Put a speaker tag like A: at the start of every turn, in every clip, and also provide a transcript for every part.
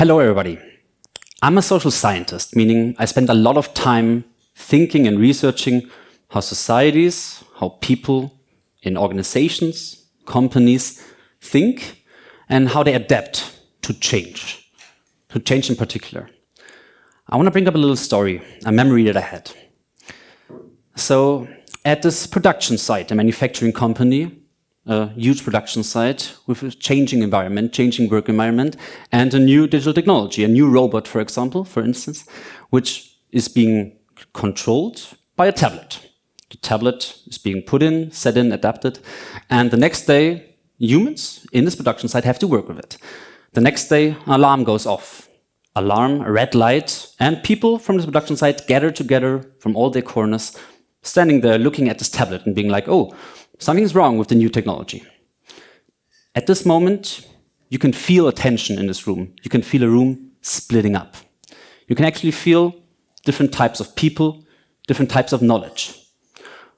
A: Hello, everybody. I'm a social scientist, meaning I spend a lot of time thinking and researching how societies, how people in organizations, companies think, and how they adapt to change in particular. I want to bring up a little story, a memory that I had. So at this production site, a manufacturing company, a huge production site with a changing environment, changing work environment, and a new digital technology, a new robot, for example, for instance, which is being controlled by a tablet. The tablet is being put in, set in, adapted, and the next day, humans in this production site have to work with it. The next day, an alarm goes off. Alarm, a red light, and people from this production site gather together from all their corners, standing there looking at this tablet and being like, oh, something's wrong with the new technology. At this moment, you can feel a tension in this room. You can feel a room splitting up. You can actually feel different types of people, different types of knowledge.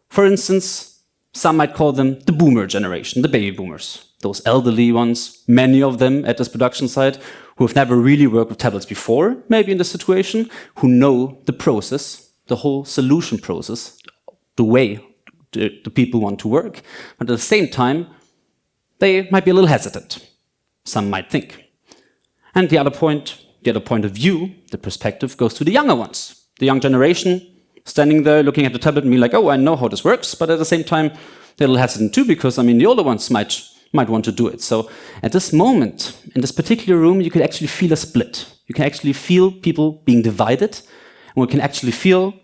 A: For instance, some might call them the boomer generation, the baby boomers. Those elderly ones, many of them at this production site, who have never really worked with tablets before, maybe in this situation, who know the process, the whole solution process, the way the people want to work, but at the same time, they might be a little hesitant, some might think. And the other point of view, the perspective, goes to the younger ones, the young generation, standing there looking at the tablet and being like, oh, I know how this works, but at the same time, they're a little hesitant too, because, the older ones might want to do it. So at this moment, in this particular room, you could actually feel a split. You can actually feel people being divided, and we can actually feel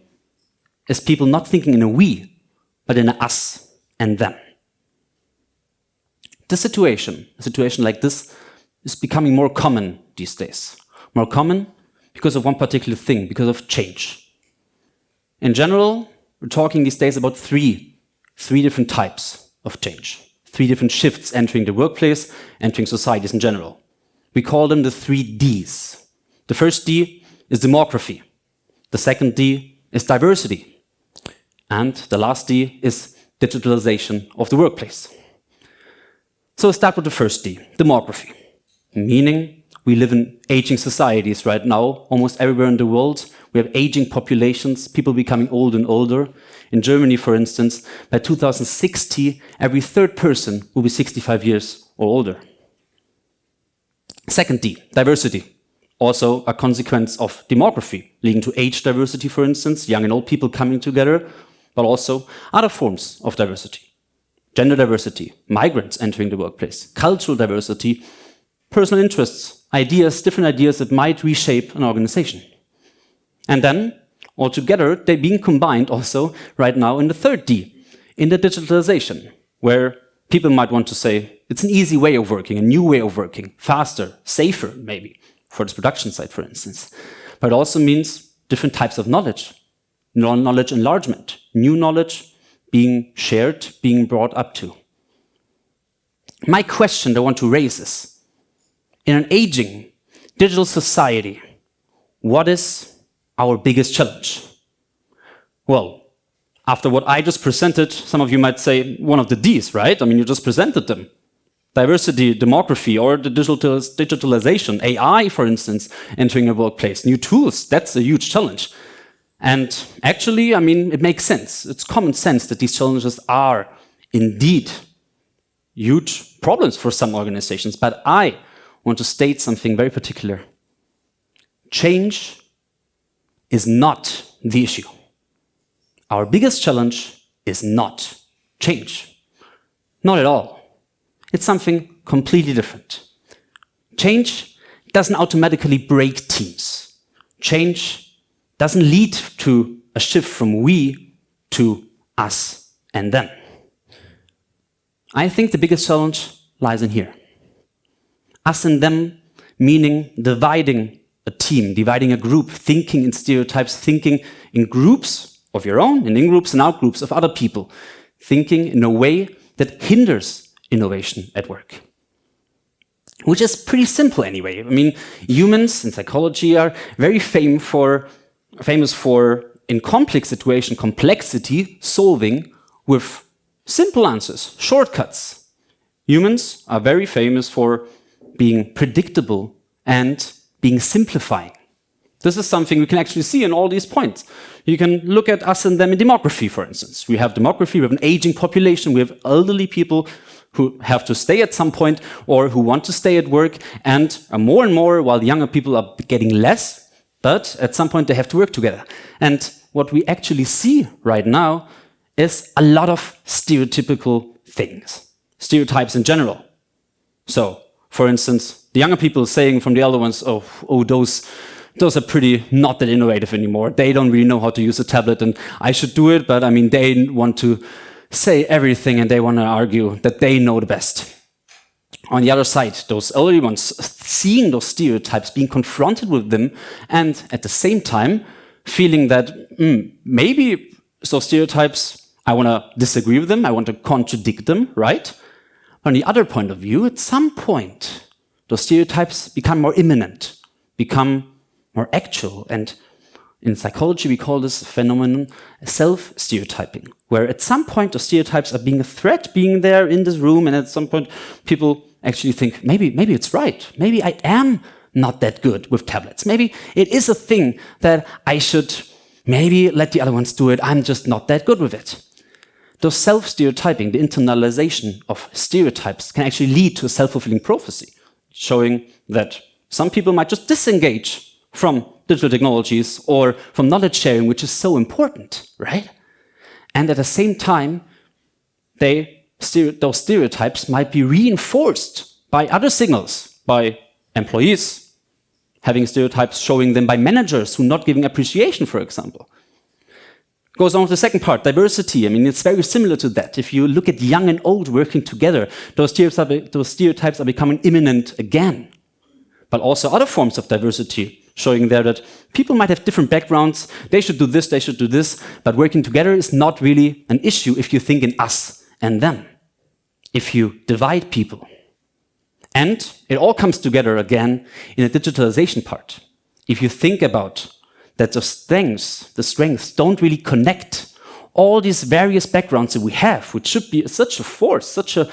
A: as people not thinking in a we, but in a us and them. A situation like this is becoming more common these days. More common because of one particular thing, because of change. In general, we're talking these days about three different types of change. 3 different shifts entering the workplace, entering societies in general. We call them the 3 Ds. The first D is demography. The second D is diversity. And the last D is digitalization of the workplace. So let's start with the first D, demography. Meaning we live in aging societies right now, almost everywhere in the world. We have aging populations, people becoming older and older. In Germany, for instance, by 2060, every 3rd person will be 65 years or older. Second D, diversity. Also a consequence of demography, leading to age diversity, for instance, young and old people coming together, but also other forms of diversity. Gender diversity, migrants entering the workplace, cultural diversity, personal interests, ideas, different ideas that might reshape an organization. And then, altogether, they're being combined also right now in the 3rd D, in the digitalization, where people might want to say, it's an easy way of working, a new way of working, faster, safer, maybe, for this production site, for instance. But it also means different types of knowledge. Knowledge enlargement, new knowledge being shared, being brought up to. My question that I want to raise is, in an aging digital society, what is our biggest challenge? Well, after what I just presented, some of you might say one of the Ds, right? You just presented them. Diversity, demography, or the digitalization, AI, for instance, entering a workplace, new tools, that's a huge challenge. And actually, it makes sense. It's common sense that these challenges are indeed huge problems for some organizations. But I want to state something very particular. Change is not the issue. Our biggest challenge is not change. Not at all. It's something completely different. Change doesn't automatically break teams. Change doesn't lead to a shift from we to us and them. I think the biggest challenge lies in here. Us and them, meaning dividing a team, dividing a group, thinking in stereotypes, thinking in groups of your own, and in groups and out groups of other people, thinking in a way that hinders innovation at work. Which is pretty simple anyway. Humans in psychology are very famous for, in complex situations, complexity solving with simple answers, shortcuts. Humans are very famous for being predictable and being simplifying. This is something we can actually see in all these points. You can look at us and them in demography, for instance. We have demography, we have an aging population, we have elderly people who have to stay at some point or who want to stay at work, and more and more, while the younger people are getting less, but at some point they have to work together. And what we actually see right now is a lot of stereotypical things, stereotypes in general. So, for instance, the younger people saying from the elder ones, oh, those are pretty not that innovative anymore. They don't really know how to use a tablet, and I should do it, but I mean, they want to say everything and they want to argue that they know the best. On the other side, those elderly ones seeing those stereotypes, being confronted with them, and at the same time feeling that maybe those stereotypes, I want to disagree with them, I want to contradict them, right? On the other point of view, at some point, those stereotypes become more imminent, become more actual, and in psychology we call this phenomenon self-stereotyping, where at some point the stereotypes are being a threat, being there in this room, and at some point people actually think, maybe it's right, maybe I am not that good with tablets, maybe it is a thing that I should maybe let the other ones do it, I'm just not that good with it. Those self-stereotyping, the internalization of stereotypes, can actually lead to a self-fulfilling prophecy, showing that some people might just disengage from digital technologies or from knowledge sharing, which is so important, right? And at the same time, those stereotypes might be reinforced by other signals, by employees, having stereotypes showing them by managers who are not giving appreciation, for example. Goes on to the second part, diversity. I mean, it's very similar to that. If you look at young and old working together, those stereotypes are becoming imminent again. But also other forms of diversity, showing there that people might have different backgrounds, they should do this, but working together is not really an issue if you think in us and them, if you divide people. And it all comes together again in the digitalization part. If you think about that the strengths don't really connect all these various backgrounds that we have, which should be such a force, such a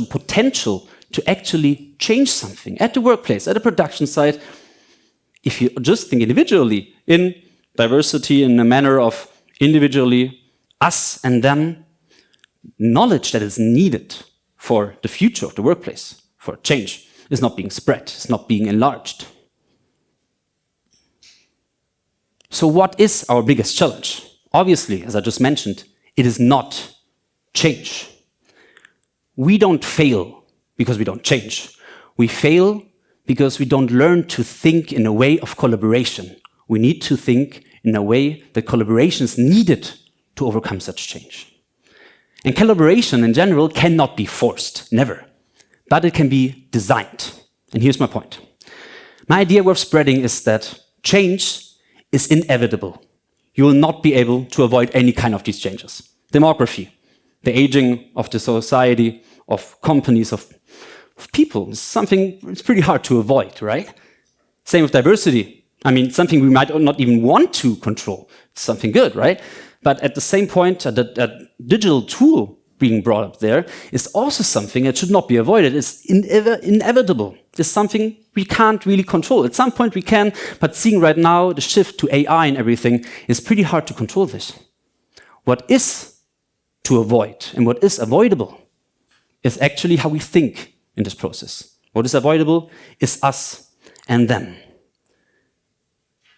A: potential to actually change something at the workplace, at a production site. If you just think individually in diversity in a manner of individually us and them, knowledge that is needed for the future of the workplace, for change, is not being spread, it's not being enlarged. So what is our biggest challenge? Obviously, as I just mentioned, it is not change. We don't fail because we don't change. We fail because we don't learn to think in a way of collaboration. We need to think in a way that collaboration is needed to overcome such change. And collaboration in general cannot be forced, never. But it can be designed. And here's my point. My idea worth spreading is that change is inevitable. You will not be able to avoid any kind of these changes. Demography, the aging of the society, of companies, of people, is something it's pretty hard to avoid, right? Same with diversity. I mean, something we might not even want to control. It's something good, right? But at the same point, a digital tool being brought up there is also something that should not be avoided. It's inevitable. It's something we can't really control. At some point we can, but seeing right now the shift to AI and everything, is pretty hard to control this. What is to avoid and what is avoidable is actually how we think in this process. What is avoidable is us and them.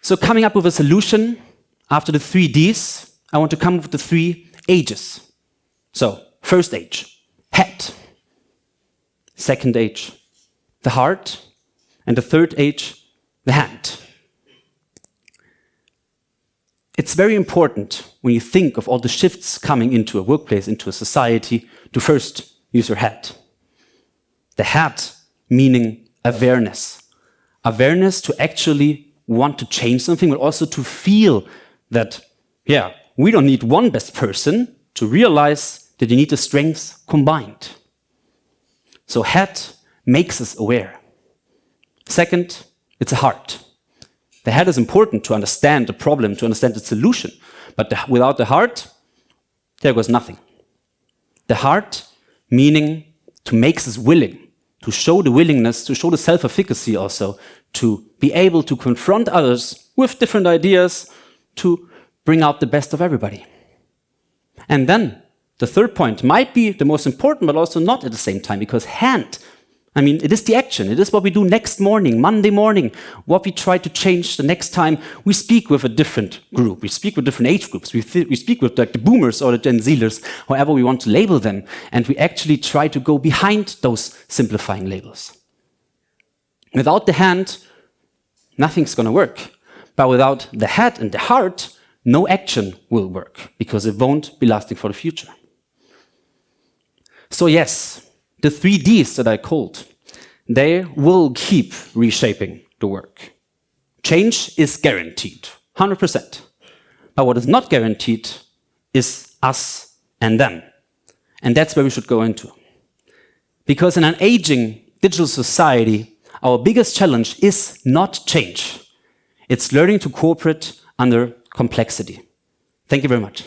A: So coming up with a solution, after the 3 Ds, I want to come up with the 3 ages. So, first age, head. Second age, the heart. And the third age, the hand. It's very important when you think of all the shifts coming into a workplace, into a society, to first use your head. The head meaning awareness. Awareness to actually want to change something, but also to feel that, yeah, we don't need one best person to realize that you need the strengths combined. So head makes us aware. Second, it's a heart. The head is important to understand the problem, to understand the solution. But without the heart, there goes nothing. The heart meaning to make us willing, to show the willingness, to show the self-efficacy also, to be able to confront others with different ideas, to bring out the best of everybody. And then the third point might be the most important, but also not at the same time, because it is the action. It is what we do next morning, Monday morning, what we try to change the next time we speak with a different group. We speak with different age groups. We speak with like the boomers or the Gen Zers, however we want to label them. And we actually try to go behind those simplifying labels. Without the hand, nothing's going to work. But without the head and the heart, no action will work, because it won't be lasting for the future. So yes, the 3 Ds that I called, they will keep reshaping the work. Change is guaranteed, 100%. But what is not guaranteed is us and them. And that's where we should go into. Because in an aging digital society, our biggest challenge is not change. It's learning to cooperate under complexity. Thank you very much.